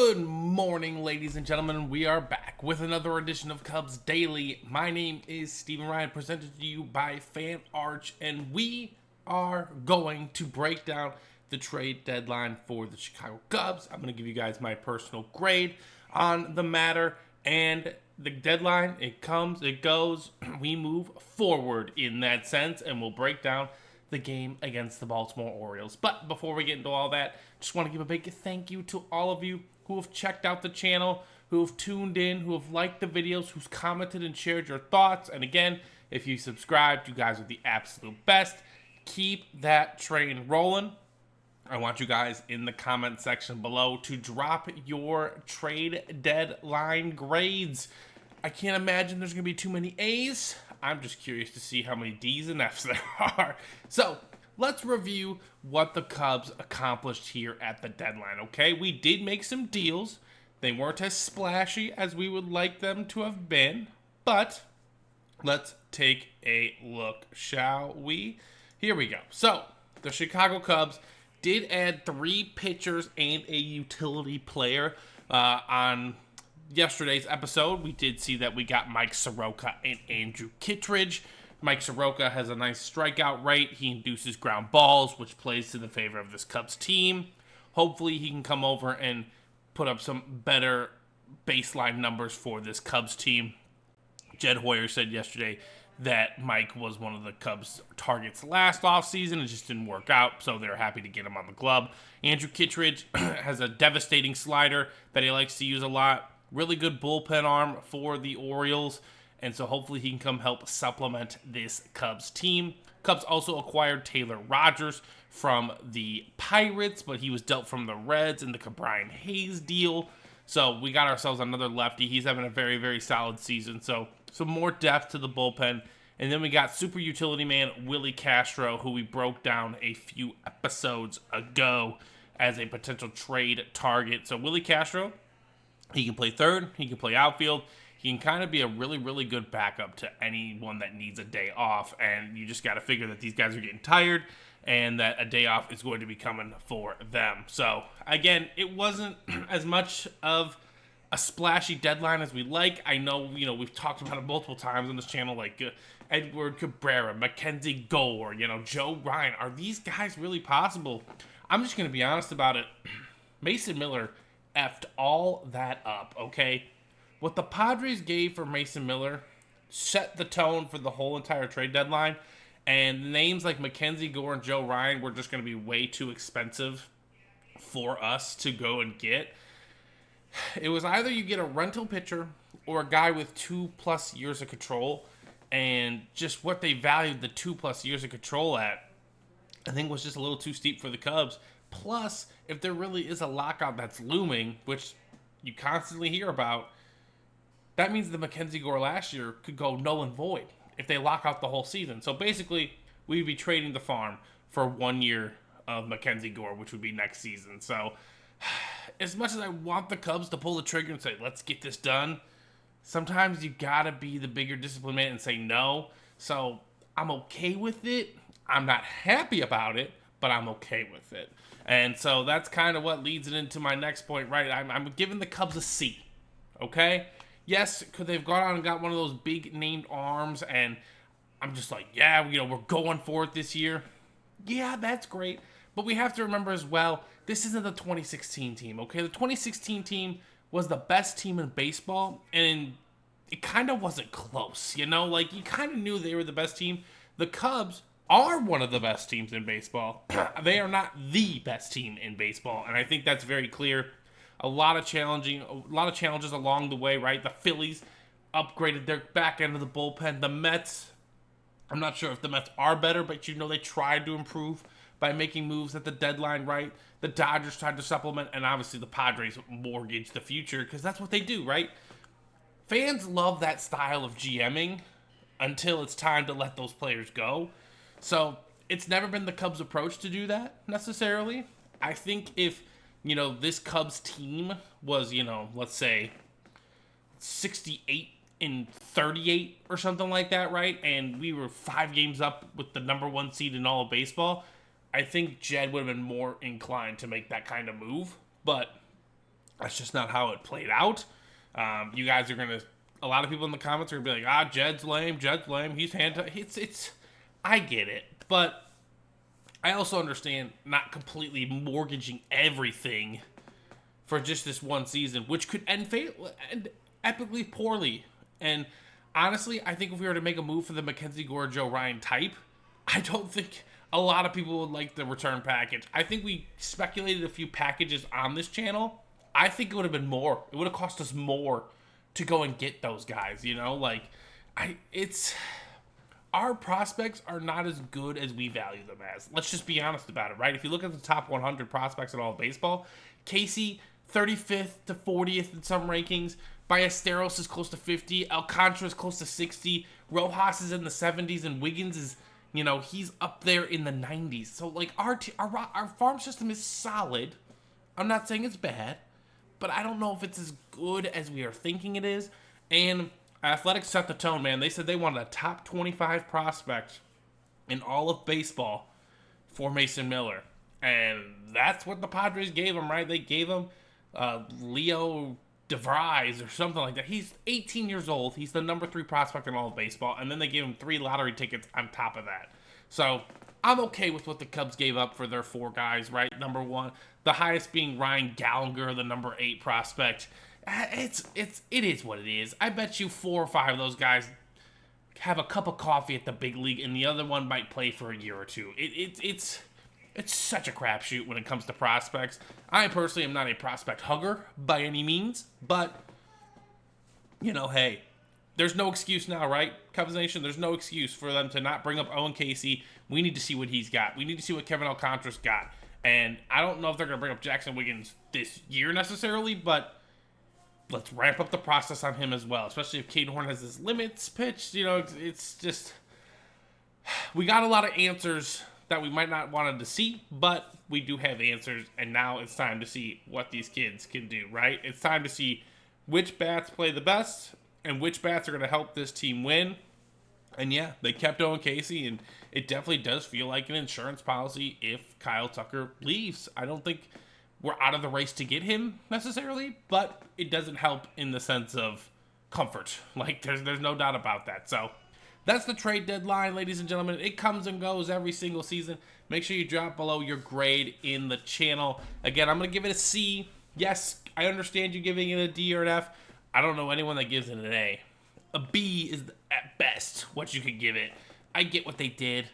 Good morning, ladies and gentlemen. We are back with another edition of Cubs Daily. My name is Steven Ryan, presented to you by Fan Arch, and we are going to break down the trade deadline for the Chicago Cubs. I'm going to give you guys my personal grade on the matter, and the deadline, it comes, it goes. We move forward in that sense, and we'll break down the game against the Baltimore Orioles. But before we get into all that, just want to give a big thank you to all of you who have checked out the channel, who have tuned in, who have liked the videos, who's commented and shared your thoughts. And again, if you subscribed, you guys are the absolute best. Keep that train rolling. I want you guys in the comment section below to drop your trade deadline grades. I can't imagine there's going to be too many A's. I'm just curious to see how many D's and F's there are. So, let's review what the Cubs accomplished here at the deadline, okay? We did make some deals. They weren't as splashy as we would like them to have been, but let's take a look, shall we? Here we go. So, the Chicago Cubs did add 3 pitchers and a utility player on yesterday's episode. We did see that we got Mike Soroka and Andrew Kittredge. Mike Soroka has a nice strikeout rate. He induces ground balls, which plays to the favor of this Cubs team. Hopefully he can come over and put up some better baseline numbers for this Cubs team. Jed Hoyer said yesterday that Mike was one of the Cubs' targets last offseason. It just didn't work out, so they're happy to get him on the club. Andrew Kittredge has a devastating slider that he likes to use a lot. Really good bullpen arm for the Orioles, and so hopefully he can come help supplement this Cubs team. Cubs also acquired Taylor Rogers from the Pirates, but he was dealt from the Reds in the Cabrian Hayes deal. So we got ourselves another lefty. He's having a very, very solid season. So some more depth to the bullpen. And then we got super utility man Willie Castro, who we broke down a few episodes ago as a potential trade target. So Willie Castro, he can play third, he can play outfield, he can kind of be a really, really good backup to anyone that needs a day off, and you just got to figure that these guys are getting tired and that a day off is going to be coming for them. So, again, it wasn't as much of a splashy deadline as we like. I know, we've talked about it multiple times on this channel, like Edward Cabrera, Mackenzie Gore, Joe Ryan. Are these guys really possible? I'm just going to be honest about it. Mason Miller effed all that up, okay? What the Padres gave for Mason Miller set the tone for the whole entire trade deadline, and names like Mackenzie Gore and Joe Ryan were just going to be way too expensive for us to go and get. It was either you get a rental pitcher or a guy with 2+ years of control, and just what they valued the 2+ years of control at, I think was just a little too steep for the Cubs. Plus, if there really is a lockout that's looming, which you constantly hear about, that means the Mackenzie Gore last year could go null and void if they lock out the whole season. So basically, we'd be trading the farm for 1 year of Mackenzie Gore, which would be next season. So as much as I want the Cubs to pull the trigger and say, let's get this done, sometimes you gotta be the bigger disciplined man and say no. So I'm okay with it. I'm not happy about it, but I'm okay with it. And so that's kind of what leads it into my next point, right? I'm giving the Cubs a C, okay? Yes, could they have gone on and got one of those big named arms, and I'm just like, yeah, we're going for it this year. Yeah, that's great. But we have to remember as well, this isn't the 2016 team, okay? The 2016 team was the best team in baseball, and it kind of wasn't close, Like, you kind of knew they were the best team. The Cubs are one of the best teams in baseball. They are not the best team in baseball, and I think that's very clear. A lot of challenges along the way, right? The Phillies upgraded their back end of the bullpen. The Mets, I'm not sure if the Mets are better, but they tried to improve by making moves at the deadline, right? The Dodgers tried to supplement, and obviously the Padres mortgaged the future because that's what they do, right? Fans love that style of GMing until it's time to let those players go. So it's never been the Cubs' approach to do that necessarily. I think if, this Cubs team was, let's say 68-38 or something like that, right? And we were 5 games up with the number 1 seed in all of baseball, I think Jed would have been more inclined to make that kind of move. But That's just not how it played out. You guys are gonna. A lot of people in the comments are gonna be like, Jed's lame. Jed's lame. He's It's. I get it, but I also understand not completely mortgaging everything for just this one season, which could end epically poorly. And honestly, I think if we were to make a move for the Mackenzie Gore, Joe Ryan type, I don't think a lot of people would like the return package. I think we speculated a few packages on this channel. I think it would have been more. It would have cost us more to go and get those guys, you know? Like, our prospects are not as good as we value them as. Let's just be honest about it, right? If you look at the top 100 prospects in all of baseball, Casey, 35th to 40th in some rankings. Ballesteros is close to 50. Alcantara is close to 60. Rojas is in the 70s, and Wiggins is, he's up there in the 90s. So, like, our farm system is solid. I'm not saying it's bad, but I don't know if it's as good as we are thinking it is. And Athletics set the tone, man. They said they wanted a top 25 prospect in all of baseball for Mason Miller. And that's what the Padres gave him, right? They gave him Leo DeVries or something like that. He's 18 years old. He's the number 3 prospect in all of baseball. And then they gave him 3 lottery tickets on top of that. So I'm okay with what the Cubs gave up for their 4 guys, right? Number 1, the highest being Ryan Gallagher, the number 8 prospect. It is what it is. I bet you 4 or 5 of those guys have a cup of coffee at the big league, and the other one might play for a year or two. It's such a crapshoot when it comes to prospects. I personally am not a prospect hugger by any means, but hey, there's no excuse now, right? Cubs Nation, there's no excuse for them to not bring up Owen Casey. We need to see what he's got. We need to see what Kevin Alcantara's got. And I don't know if they're going to bring up Jackson Wiggins this year necessarily, but let's ramp up the process on him as well, especially if Cade Horn has his limits pitched. It's just, we got a lot of answers that we might not wanted to see, but we do have answers, and now it's time to see what these kids can do, right? It's time to see which bats play the best and which bats are going to help this team win. And yeah, they kept Owen Casey, and it definitely does feel like an insurance policy if Kyle Tucker leaves. I don't think we're out of the race to get him necessarily, but it doesn't help in the sense of comfort. Like, there's no doubt about that. So that's the trade deadline, ladies and gentlemen. It comes and goes every single season. Make sure you drop below your grade in the channel. Again, I'm going to give it a C. Yes, I understand you giving it a D or an F. I don't know anyone that gives it an A. A B is at best what you could give it. I get what they did.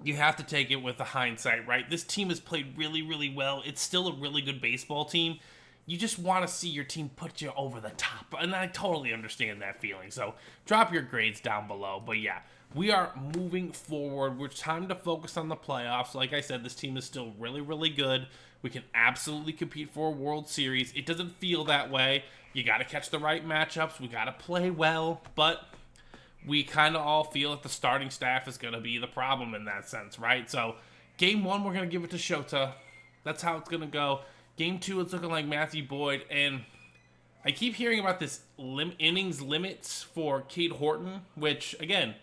You have to take it with the hindsight, right? This team has played really, really well. It's still a really good baseball team. You just want to see your team put you over the top. And I totally understand that feeling. So drop your grades down below. But yeah, we are moving forward. We're time to focus on the playoffs. Like I said, this team is still really, really good. We can absolutely compete for a World Series. It doesn't feel that way. You got to catch the right matchups. We got to play well. But we kind of all feel that the starting staff is going to be the problem in that sense, right? So game 1, we're going to give it to Shota. That's how it's going to go. Game 2, it's looking like Matthew Boyd. And I keep hearing about this innings limits for Cade Horton, which, again,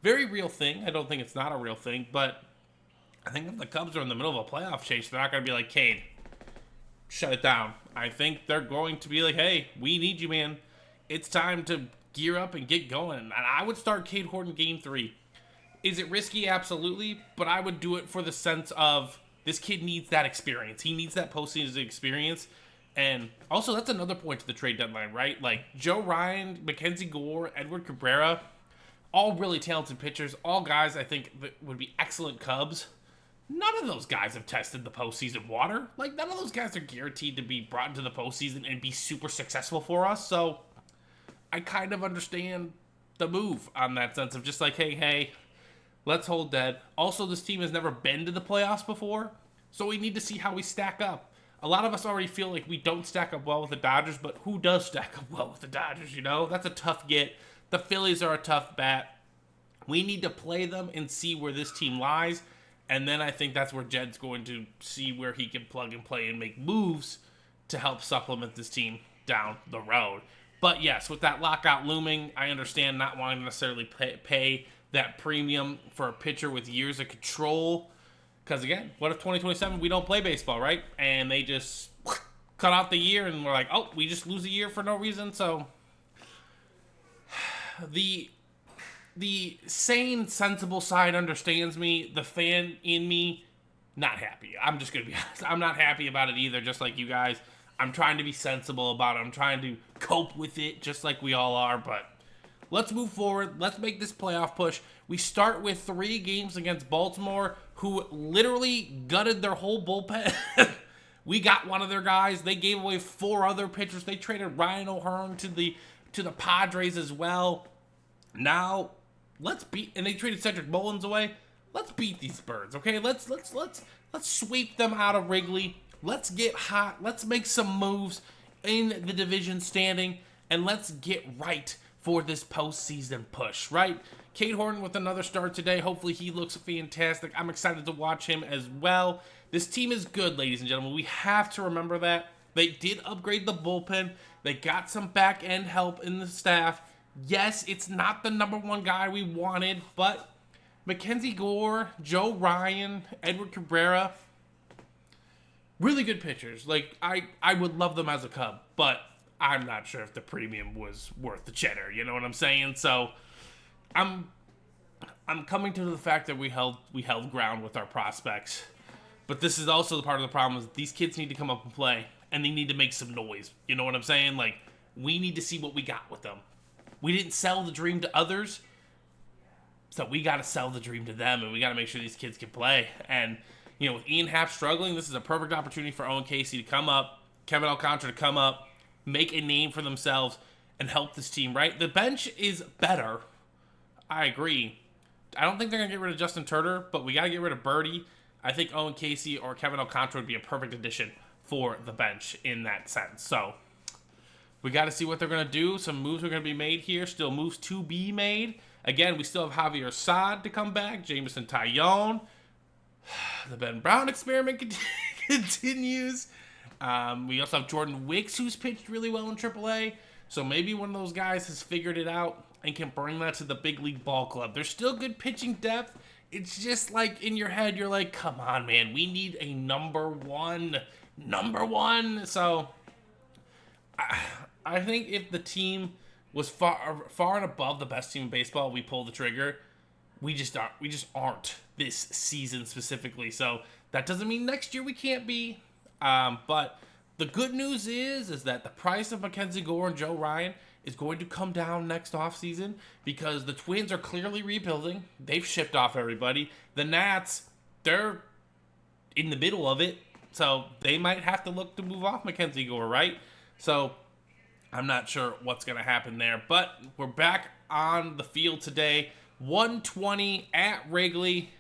very real thing. I don't think it's not a real thing, but I think if the Cubs are in the middle of a playoff chase, they're not going to be like, Cade, shut it down. I think they're going to be like, hey, we need you, man. It's time to gear up and get going. And I would start Cade Horton game 3. Is it risky? Absolutely. But I would do it for the sense of this kid needs that experience. He needs that postseason experience. And also, that's another point to the trade deadline, right? Like, Joe Ryan, Mackenzie Gore, Edward Cabrera, all really talented pitchers. All guys I think that would be excellent Cubs. None of those guys have tested the postseason water. Like, none of those guys are guaranteed to be brought into the postseason and be super successful for us. So I kind of understand the move on that sense of just like, hey, let's hold dead. Also, this team has never been to the playoffs before, so we need to see how we stack up. A lot of us already feel like we don't stack up well with the Dodgers, but who does stack up well with the Dodgers, That's a tough get. The Phillies are a tough bat. We need to play them and see where this team lies, and then I think that's where Jed's going to see where he can plug and play and make moves to help supplement this team down the road. But yes, with that lockout looming, I understand not wanting to necessarily pay that premium for a pitcher with years of control. Because again, what if 2027 we don't play baseball, right? And they just cut out the year, and we're like, oh, we just lose a year for no reason. So the sane, sensible side understands me. The fan in me, not happy. I'm just gonna be honest. I'm not happy about it either. Just like you guys, I'm trying to be sensible about it. I'm trying to cope with it, just like we all are. But let's move forward. Let's make this playoff push. We start with 3 games against Baltimore, who literally gutted their whole bullpen. We got one of their guys. They gave away 4 other pitchers. They traded Ryan O'Hearn to the Padres as well. Now, let's beat, and they traded Cedric Mullins away. Let's beat these birds, okay? Let's sweep them out of Wrigley. Let's get hot. Let's make some moves in the division standing, and let's get right for this postseason push, right? Cade Horton with another start today. Hopefully he looks fantastic. I'm excited to watch him as well. This team is good, ladies and gentlemen. We have to remember that. They did upgrade the bullpen. They got some back-end help in the staff. Yes, it's not the #1 guy we wanted, but Mackenzie Gore, Joe Ryan, Edward Cabrera, really good pitchers. Like, I would love them as a Cub, but I'm not sure if the premium was worth the cheddar. You know what I'm saying? So I'm coming to the fact that we held ground with our prospects. But this is also the part of the problem is these kids need to come up and play, and they need to make some noise. You know what I'm saying? Like, we need to see what we got with them. We didn't sell the dream to others, so we got to sell the dream to them, and we got to make sure these kids can play. And, you know, with Ian Happ struggling, this is a perfect opportunity for Owen Casey to come up, Kevin Alcantara to come up, make a name for themselves, and help this team, right? The bench is better. I agree. I don't think they're going to get rid of Justin Turner, but we got to get rid of Birdie. I think Owen Casey or Kevin Alcantara would be a perfect addition for the bench in that sense. So we got to see what they're going to do. Some moves are going to be made here. Still moves to be made. Again, we still have Javier Saad to come back. Jameson Taillon. The Ben Brown experiment continues. We also have Jordan Wicks, who's pitched really well in AAA. So maybe one of those guys has figured it out and can bring that to the big league ball club. There's still good pitching depth. It's just like in your head, you're like, come on, man. We need a number one. So I think if the team was far and above the best team in baseball, we pull the trigger. We just aren't this season specifically. So that doesn't mean next year we can't be. But the good news is that the price of Mackenzie Gore and Joe Ryan is going to come down next offseason because the Twins are clearly rebuilding. They've shipped off everybody. The Nats, they're in the middle of it. So they might have to look to move off Mackenzie Gore, right? So I'm not sure what's going to happen there. But we're back on the field today. 1:20 at Wrigley.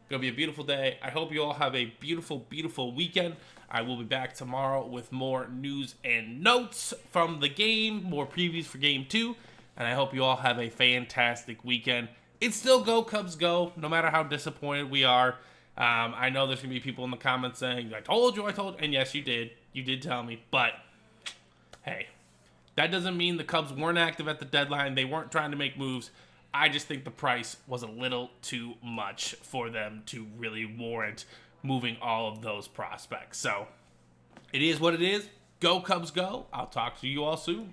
Going to be a beautiful day. I hope you all have a beautiful, beautiful weekend. I will be back tomorrow with more news and notes from the game, more previews for Game 2, and I hope you all have a fantastic weekend. It's still Go Cubs Go, no matter how disappointed we are. I know there's going to be people in the comments saying, I told you, and yes, you did. You did tell me, but hey, that doesn't mean the Cubs weren't active at the deadline. They weren't trying to make moves. I just think the price was a little too much for them to really warrant moving all of those prospects. So it is what it is. Go Cubs go. I'll talk to you all soon.